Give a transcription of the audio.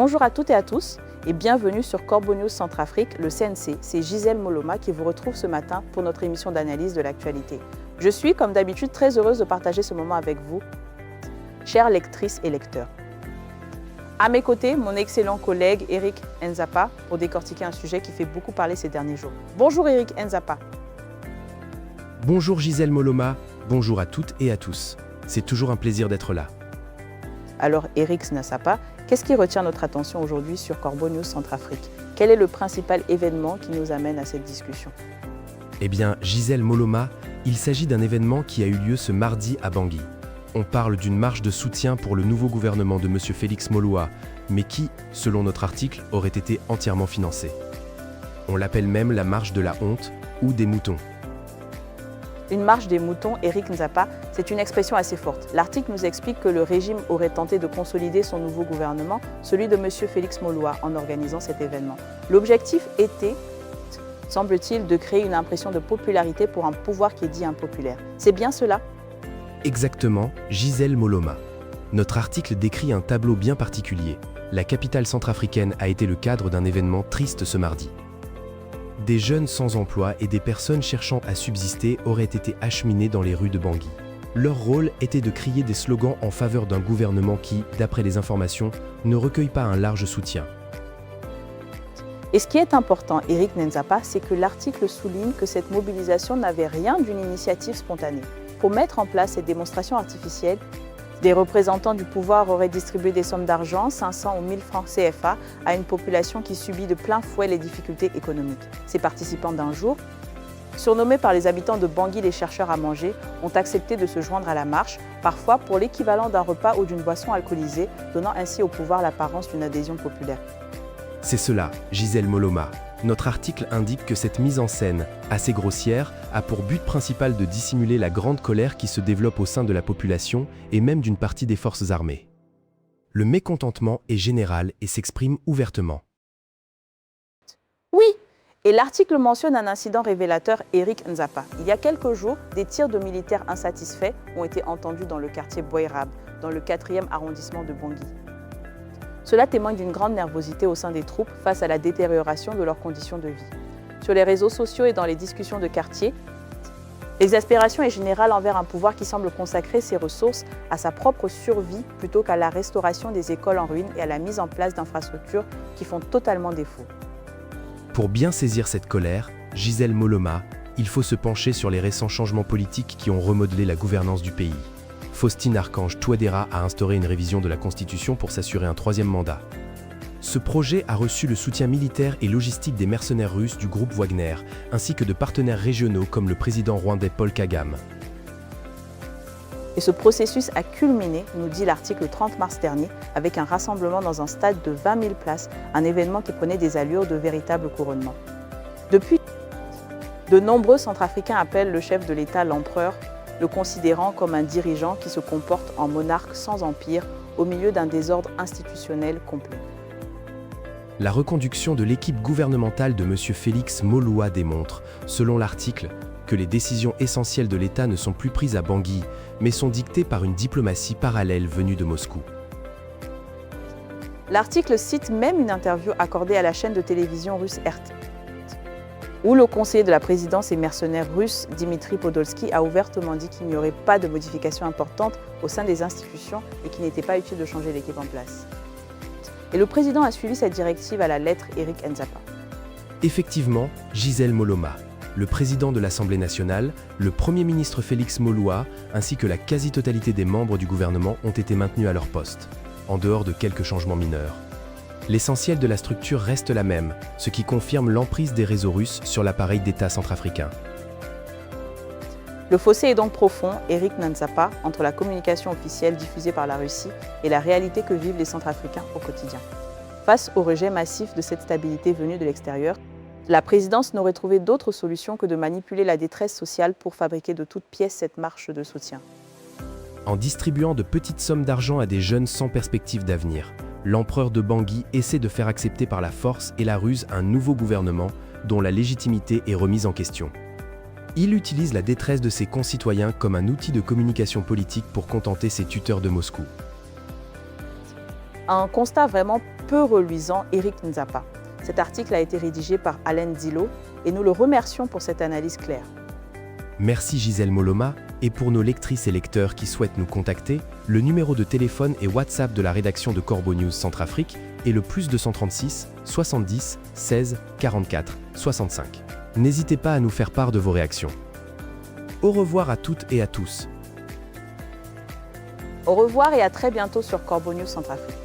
Bonjour à toutes et à tous et bienvenue sur Corbeau News Centrafrique, le CNC. C'est Gisèle Moloma qui vous retrouve ce matin pour notre émission d'analyse de l'actualité. Je suis, comme d'habitude, très heureuse de partager ce moment avec vous, chères lectrices et lecteurs. À mes côtés, mon excellent collègue Eric Nzapa pour décortiquer un sujet qui fait beaucoup parler ces derniers jours. Bonjour Eric Nzapa. Bonjour Gisèle Moloma, bonjour à toutes et à tous. C'est toujours un plaisir d'être là. Alors Eric Nzapa, qu'est-ce qui retient notre attention aujourd'hui sur Corbeau News Centrafrique? Quel est le principal événement qui nous amène à cette discussion? Eh bien, Gisèle Moloma, il s'agit d'un événement qui a eu lieu ce mardi à Bangui. On parle d'une marche de soutien pour le nouveau gouvernement de M. Félix Moloua, mais qui, selon notre article, aurait été entièrement financée. On l'appelle même la marche de la honte ou des moutons. Une marche des moutons, Eric Nzapa, c'est une expression assez forte. L'article nous explique que le régime aurait tenté de consolider son nouveau gouvernement, celui de M. Félix Moloua, en organisant cet événement. L'objectif était, semble-t-il, de créer une impression de popularité pour un pouvoir qui est dit impopulaire. C'est bien cela? Exactement, Gisèle Moloma. Notre article décrit un tableau bien particulier. La capitale centrafricaine a été le cadre d'un événement triste ce mardi. Des jeunes sans emploi et des personnes cherchant à subsister auraient été acheminés dans les rues de Bangui. Leur rôle était de crier des slogans en faveur d'un gouvernement qui, d'après les informations, ne recueille pas un large soutien. Et ce qui est important, Eric Nzapa, c'est que l'article souligne que cette mobilisation n'avait rien d'une initiative spontanée. Pour mettre en place cette démonstration artificielle, des représentants du pouvoir auraient distribué des sommes d'argent, 500 ou 1000 francs CFA, à une population qui subit de plein fouet les difficultés économiques. Ces participants d'un jour, surnommés par les habitants de Bangui les chercheurs à manger, ont accepté de se joindre à la marche, parfois pour l'équivalent d'un repas ou d'une boisson alcoolisée, donnant ainsi au pouvoir l'apparence d'une adhésion populaire. C'est cela, Gisèle Moloma. Notre article indique que cette mise en scène, assez grossière, a pour but principal de dissimuler la grande colère qui se développe au sein de la population et même d'une partie des forces armées. Le mécontentement est général et s'exprime ouvertement. Oui, et l'article mentionne un incident révélateur, Eric Nzapa. Il y a quelques jours, des tirs de militaires insatisfaits ont été entendus dans le quartier Boerab, dans le 4e arrondissement de Bangui. Cela témoigne d'une grande nervosité au sein des troupes face à la détérioration de leurs conditions de vie. Sur les réseaux sociaux et dans les discussions de quartier, l'exaspération est générale envers un pouvoir qui semble consacrer ses ressources à sa propre survie plutôt qu'à la restauration des écoles en ruine et à la mise en place d'infrastructures qui font totalement défaut. Pour bien saisir cette colère, Gisèle Moloma, il faut se pencher sur les récents changements politiques qui ont remodelé la gouvernance du pays. Faustin Archange Touadéra a instauré une révision de la Constitution pour s'assurer un 3e mandat. Ce projet a reçu le soutien militaire et logistique des mercenaires russes du groupe Wagner, ainsi que de partenaires régionaux comme le président rwandais Paul Kagame. Et ce processus a culminé, nous dit l'article le 30 mars dernier, avec un rassemblement dans un stade de 20 000 places, un événement qui prenait des allures de véritable couronnement. Depuis, de nombreux Centrafricains appellent le chef de l'État l'empereur, le considérant comme un dirigeant qui se comporte en monarque sans empire au milieu d'un désordre institutionnel complet. La reconduction de l'équipe gouvernementale de M. Félix Moloua démontre, selon l'article, que les décisions essentielles de l'État ne sont plus prises à Bangui, mais sont dictées par une diplomatie parallèle venue de Moscou. L'article cite même une interview accordée à la chaîne de télévision russe RT, où le conseiller de la présidence et mercenaire russe Dimitri Podolsky a ouvertement dit qu'il n'y aurait pas de modifications importantes au sein des institutions et qu'il n'était pas utile de changer l'équipe en place. Et le président a suivi cette directive à la lettre, Eric Nzapa. Effectivement, Gisèle Moloma, le président de l'Assemblée nationale, le Premier ministre Félix Moloua, ainsi que la quasi-totalité des membres du gouvernement ont été maintenus à leur poste, en dehors de quelques changements mineurs. L'essentiel de la structure reste la même, ce qui confirme l'emprise des réseaux russes sur l'appareil d'État centrafricain. Le fossé est donc profond, Eric Nzapa, entre la communication officielle diffusée par la Russie et la réalité que vivent les Centrafricains au quotidien. Face au rejet massif de cette stabilité venue de l'extérieur, la présidence n'aurait trouvé d'autre solution que de manipuler la détresse sociale pour fabriquer de toutes pièces cette marche de soutien. En distribuant de petites sommes d'argent à des jeunes sans perspective d'avenir, l'empereur de Bangui essaie de faire accepter par la force et la ruse un nouveau gouvernement dont la légitimité est remise en question. Il utilise la détresse de ses concitoyens comme un outil de communication politique pour contenter ses tuteurs de Moscou. Un constat vraiment peu reluisant, Eric Nzapa. Cet article a été rédigé par Alain Dilo et nous le remercions pour cette analyse claire. Merci Gisèle Moloma, et pour nos lectrices et lecteurs qui souhaitent nous contacter, le numéro de téléphone et WhatsApp de la rédaction de Corbeau News Centrafrique est le +236 70 16 44 65. N'hésitez pas à nous faire part de vos réactions. Au revoir à toutes et à tous. Au revoir et à très bientôt sur Corbeau News Centrafrique.